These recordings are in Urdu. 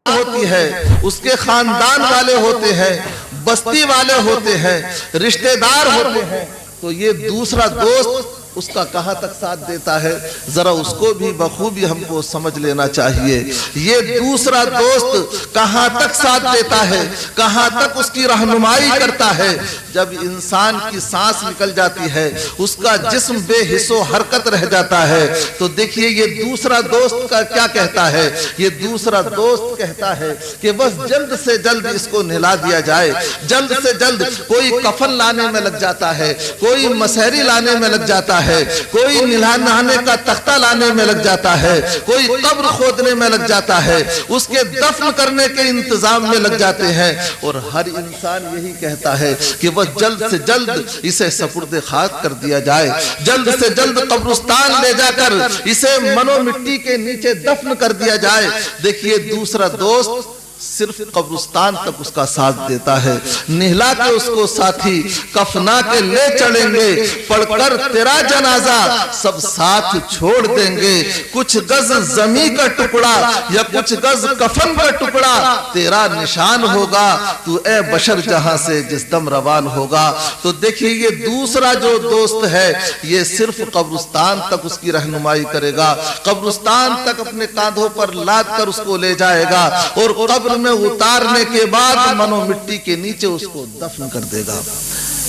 ہوتی ہے، اس کے خاندان والے ہوتے ہیں، بستی والے ہوتے ہیں، رشتہ دار ہوتے ہیں، تو یہ دوسرا دوست اس کا کہاں تک ساتھ دیتا ہے، ذرا اس کو بھی بخوبی ہم کو سمجھ لینا چاہیے۔ یہ دوسرا دوست کہاں تک ساتھ دیتا ہے، کہاں تک اس کی رہنمائی کرتا ہے۔ جب انسان کی سانس نکل جاتی ہے، اس کا جسم بے حس و حرکت رہ جاتا ہے، تو دیکھیے یہ دوسرا دوست کا کیا کہتا ہے۔ یہ دوسرا دوست کہتا ہے کہ بس جلد سے جلد اس کو نہلا دیا جائے، جلد سے جلد کوئی کفن لانے میں لگ جاتا ہے، کوئی مسحری لانے میں لگ جاتا ہے، کوئی نہانے کا تختہ لانے میں لگ جاتا ہے، کوئی قبر کھودنے میں لگ جاتا ہے، اس کے دفن کرنے کے انتظام میں لگ جاتے ہیں، اور ہر انسان یہی کہتا ہے کہ وہ جلد سے جلد اسے سپرد خاک کر دیا جائے، جلد سے جلد قبرستان لے جا کر اسے منو مٹی کے نیچے دفن کر دیا جائے۔ دیکھیے دوسرا دوست صرف قبرستان تک اس کا ساتھ دیتا ہے، نہلا کے اس کو ساتھی کفنا کے لے چڑھیں گے، پڑھ کر تیرا جنازہ سب ساتھ چھوڑ دیں گے، کچھ گز زمین کا ٹکڑا یا کچھ گز کفن کا ٹکڑا تیرا نشان ہوگا، تو اے بشر جہاں سے جس دم روان ہوگا۔ تو دیکھیے یہ دوسرا جو دوست ہے یہ صرف قبرستان تک اس کی رہنمائی کرے گا، قبرستان تک اپنے کاندھوں پر لاد کر اس کو لے جائے گا، اور قبر میں اتارنے کے بعد منو مٹی کے نیچے اس کو دفن کر دے گا۔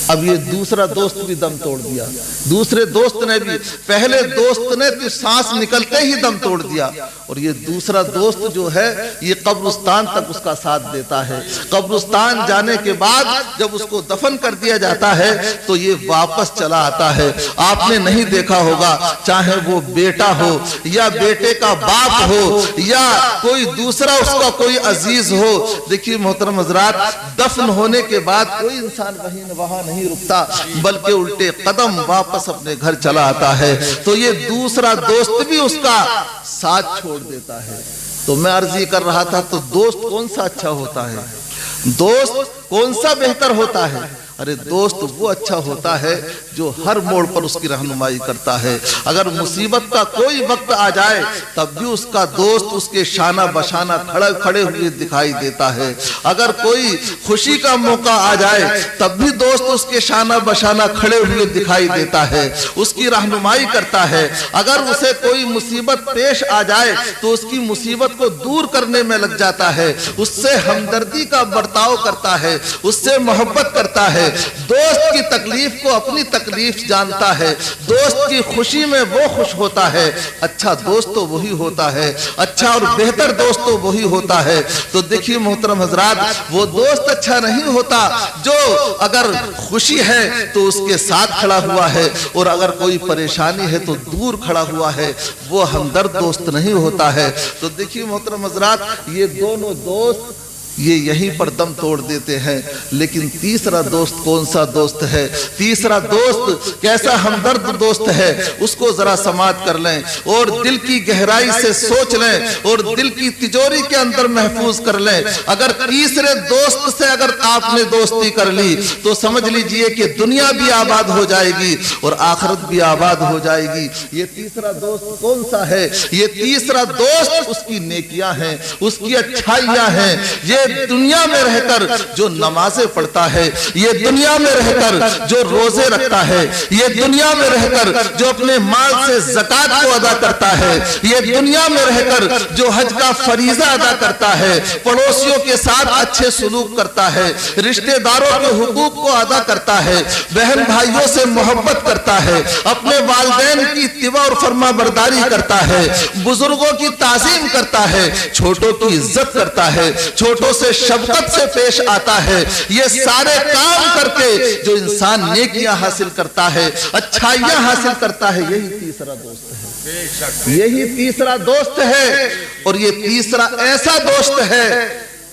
اب یہ دوسرا دوست بھی دم توڑ دیا، دوسرے دوست نے بھی، پہلے دوست نے تو سانس نکلتے ہی دم توڑ دیا، اور یہ دوسرا دوست جو ہے یہ قبرستان تک اس کا ساتھ دیتا ہے۔ قبرستان جانے کے بعد جب اس کو دفن کر دیا جاتا ہے تو یہ واپس چلا آتا ہے۔ آپ نے نہیں دیکھا ہوگا، چاہے وہ بیٹا ہو یا بیٹے کا باپ ہو یا کوئی دوسرا اس کا کوئی عزیز ہو، دیکھیے محترم حضرات، دفن ہونے کے بعد کوئی انسان وہاں نہیں رکتا، بلکہ الٹے قدم واپس اپنے گھر چلا آتا ہے۔ تو یہ دوسرا دوست بھی اس کا ساتھ چھوڑ دیتا ہے۔ تو میں عرض یہ کر رہا تھا، تو دوست کون سا اچھا ہوتا ہے، دوست کون سا بہتر ہوتا ہے؟ ارے دوست وہ اچھا ہوتا ہے جو ہر موڑ پر اس کی رہنمائی کرتا ہے۔ اگر مصیبت کا کوئی وقت آ جائے تب بھی اس کا دوست اس کے شانہ بشانہ کھڑے ہوئے دکھائی دیتا ہے۔ اگر کوئی خوشی کا موقع آ جائے تب بھی دوست اس کے شانہ بشانہ کھڑے ہوئے دکھائی دیتا ہے، اس کی رہنمائی کرتا ہے۔ اگر اسے کوئی مصیبت پیش آ جائے تو اس کی مصیبت کو دور کرنے میں لگ جاتا ہے، اس سے ہمدردی کا برتاؤ کرتا ہے، اس سے محبت کرتا ہے۔ دوست کی تکلیف کو اپنی تکلیف جانتا ہے، دوست کی خوشی میں وہ خوش ہوتا ہے۔ اچھا دوست تو وہی ہوتا ہے، اچھا اور بہتر دوست تو وہی ہوتا ہے۔ تو دیکھیے محترم حضرات، وہ دوست اچھا نہیں ہوتا جو اگر خوشی ہے تو اس کے ساتھ کھڑا ہوا ہے، اور اگر کوئی پریشانی ہے تو دور کھڑا ہوا ہے، وہ ہمدرد دوست نہیں ہوتا ہے۔ تو دیکھیے محترم حضرات، یہ دونوں دوست یہ یہیں پر دم توڑ دیتے ہیں۔ لیکن تیسرا دوست کون سا دوست ہے؟ تیسرا دوست کیسا ہمدرد دوست ہے، اس کو ذرا سماعت کر لیں اور دل کی گہرائی سے سوچ لیں اور دل کی تجوری کے اندر محفوظ کر لیں۔ اگر تیسرے دوست سے اگر آپ نے دوستی کر لی تو سمجھ لیجئے کہ دنیا بھی آباد ہو جائے گی اور آخرت بھی آباد ہو جائے گی۔ یہ تیسرا دوست کون سا ہے؟ یہ تیسرا دوست اس کی نیکیاں ہیں، اس کی اچھائیاں ہیں۔ یہ دنیا میں رہ کر جو نمازیں پڑھتا ہے، یہ دنیا میں رہ کر جو روزے رکھتا ہے، یہ دنیا میں رہ کر جو اپنے مال سے زکوٰۃ کو ادا کرتا ہے، یہ دنیا میں رہ کر جو حج کا فریضہ ادا کرتا ہے، پڑوسیوں کے ساتھ اچھے سلوک کرتا ہے، رشتہ داروں کے حقوق کو ادا کرتا ہے، بہن بھائیوں سے محبت کرتا ہے، اپنے والدین کی اتباع اور فرما برداری کرتا ہے، بزرگوں کی تعظیم کرتا ہے، چھوٹوں کی عزت کرتا ہے، چھوٹوں سے شفقت سے پیش آتا ہے۔ یہ سارے کام کر کے جو انسان نیکیاں حاصل کرتا ہے، اچھائیاں حاصل کرتا ہے، یہی تیسرا دوست ہے، یہی تیسرا دوست ہے۔ اور یہ تیسرا ایسا دوست ہے